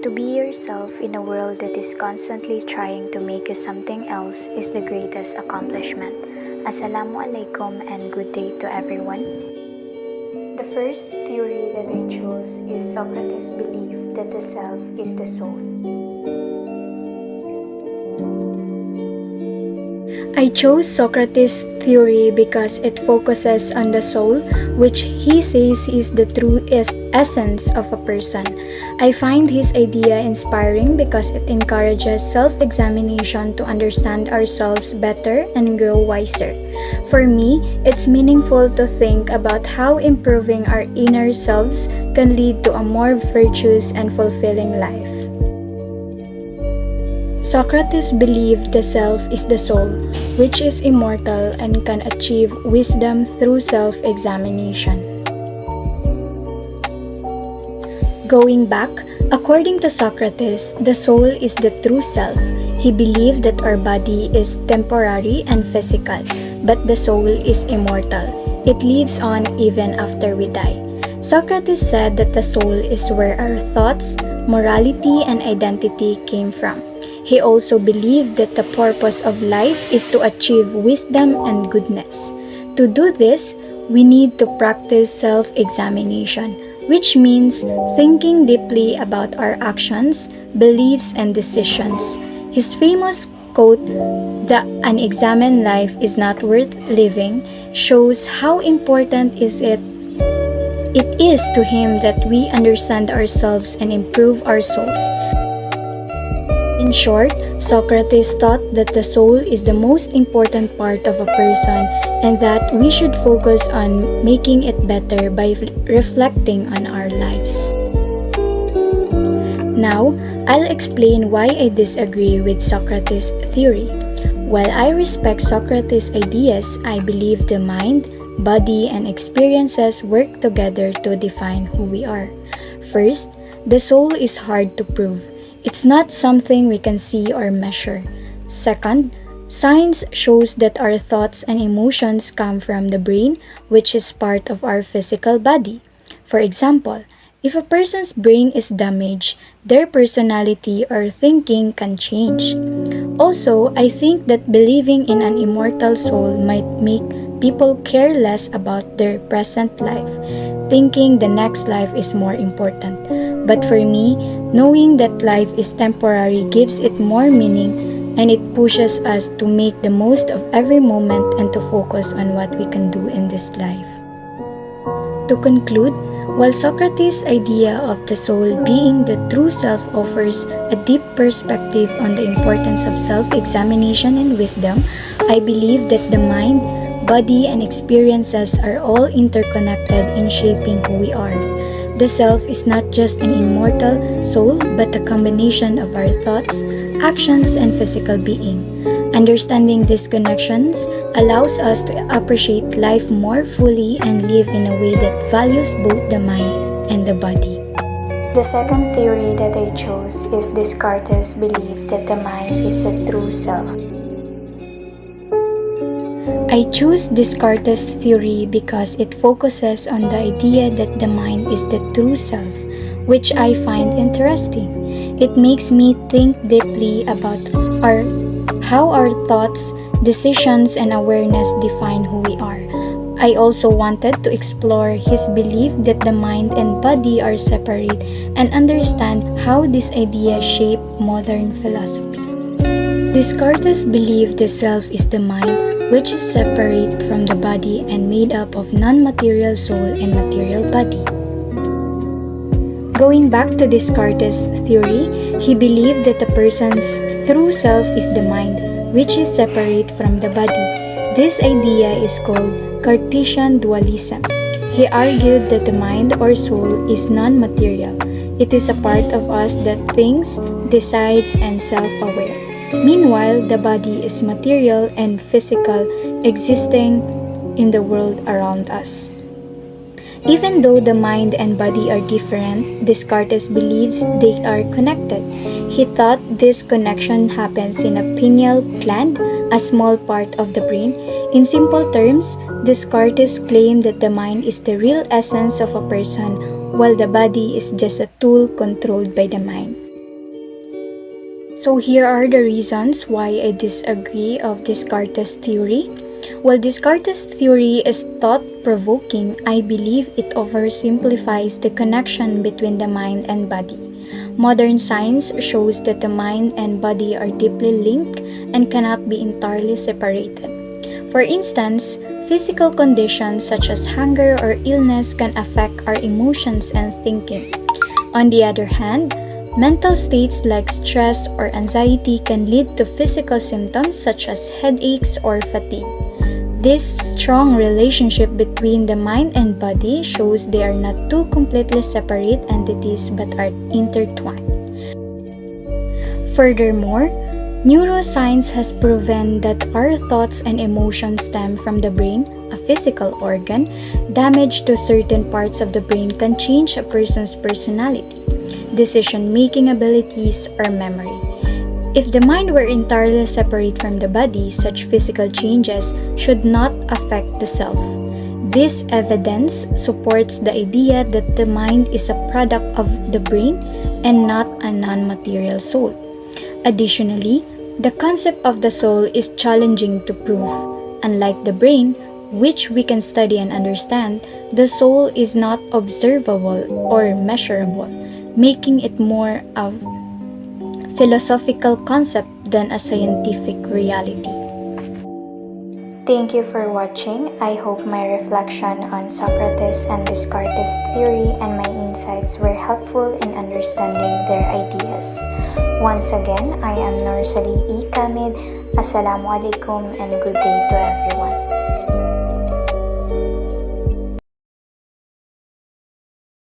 To be yourself in a world that is constantly trying to make you something else is the greatest accomplishment. Assalamualaikum and good day to everyone. The first theory that I chose is Socrates' belief that the self is the soul. I chose Socrates' theory because it focuses on the soul, which he says is the true essence of a person. I find his idea inspiring because it encourages self-examination to understand ourselves better and grow wiser. For me, it's meaningful to think about how improving our inner selves can lead to a more virtuous and fulfilling life. Socrates believed the self is the soul, which is immortal and can achieve wisdom through self-examination. Going back, according to Socrates, the soul is the true self. He believed that our body is temporary and physical, but the soul is immortal. It lives on even after we die. Socrates said that the soul is where our thoughts, morality, and identity came from. He also believed that the purpose of life is to achieve wisdom and goodness. To do this, we need to practice self-examination, which means thinking deeply about our actions, beliefs, and decisions. His famous quote, "The unexamined life is not worth living," shows how important it is to him that we understand ourselves and improve our souls. In short, Socrates thought that the soul is the most important part of a person and that we should focus on making it better by reflecting on our lives. Now, I'll explain why I disagree with Socrates' theory. While I respect Socrates' ideas, I believe the mind, body, and experiences work together to define who we are. First, the soul is hard to prove. It's not something we can see or measure. Second, science shows that our thoughts and emotions come from the brain, which is part of our physical body. For example, if a person's brain is damaged, their personality or thinking can change. Also, I think that believing in an immortal soul might make people care less about their present life, thinking the next life is more important. But for me, knowing that life is temporary gives it more meaning, and it pushes us to make the most of every moment and to focus on what we can do in this life. To conclude, while Socrates' idea of the soul being the true self offers a deep perspective on the importance of self-examination and wisdom, I believe that the mind, body, and experiences are all interconnected in shaping who we are. The self is not just an immortal soul, but a combination of our thoughts, actions, and physical being. Understanding these connections allows us to appreciate life more fully and live in a way that values both the mind and the body. The second theory that I chose is Descartes' belief that the mind is a true self. I choose Descartes' theory because it focuses on the idea that the mind is the true self, which I find interesting. It makes me think deeply about how our thoughts, decisions, and awareness define who we are. I also wanted to explore his belief that the mind and body are separate and understand how this idea shaped modern philosophy. Descartes believed the self is the mind, which is separate from the body and made up of non-material soul and material body. Going back to Descartes' theory, he believed that a person's true self is the mind, which is separate from the body. This idea is called Cartesian dualism. He argued that the mind or soul is non-material. It is a part of us that thinks, decides, and self-aware. Meanwhile, the body is material and physical, existing in the world around us. Even though the mind and body are different, Descartes believes they are connected. He thought this connection happens in a pineal gland, a small part of the brain. In simple terms, Descartes claimed that the mind is the real essence of a person, while the body is just a tool controlled by the mind. So here are the reasons why I disagree of Descartes' theory. While Descartes' theory is thought-provoking, I believe it oversimplifies the connection between the mind and body. Modern science shows that the mind and body are deeply linked and cannot be entirely separated. For instance, physical conditions such as hunger or illness can affect our emotions and thinking. On the other hand, mental states like stress or anxiety can lead to physical symptoms such as headaches or fatigue. This strong relationship between the mind and body shows they are not two completely separate entities but are intertwined. Furthermore, neuroscience has proven that our thoughts and emotions stem from the brain, a physical organ. Damage to certain parts of the brain can change a person's personality, decision-making abilities, or memory. If the mind were entirely separate from the body, such physical changes should not affect the self. This evidence supports the idea that the mind is a product of the brain and not a non-material soul. Additionally, the concept of the soul is challenging to prove. Unlike the brain, which we can study and understand, the soul is not observable or measurable, making it more of a philosophical concept than a scientific reality. Thank you for watching. I hope my reflection on Socrates and Descartes' theory and my insights were helpful in understanding their ideas. Once again, I am Norsali E. Kamid. Assalamualaikum and good day to everyone.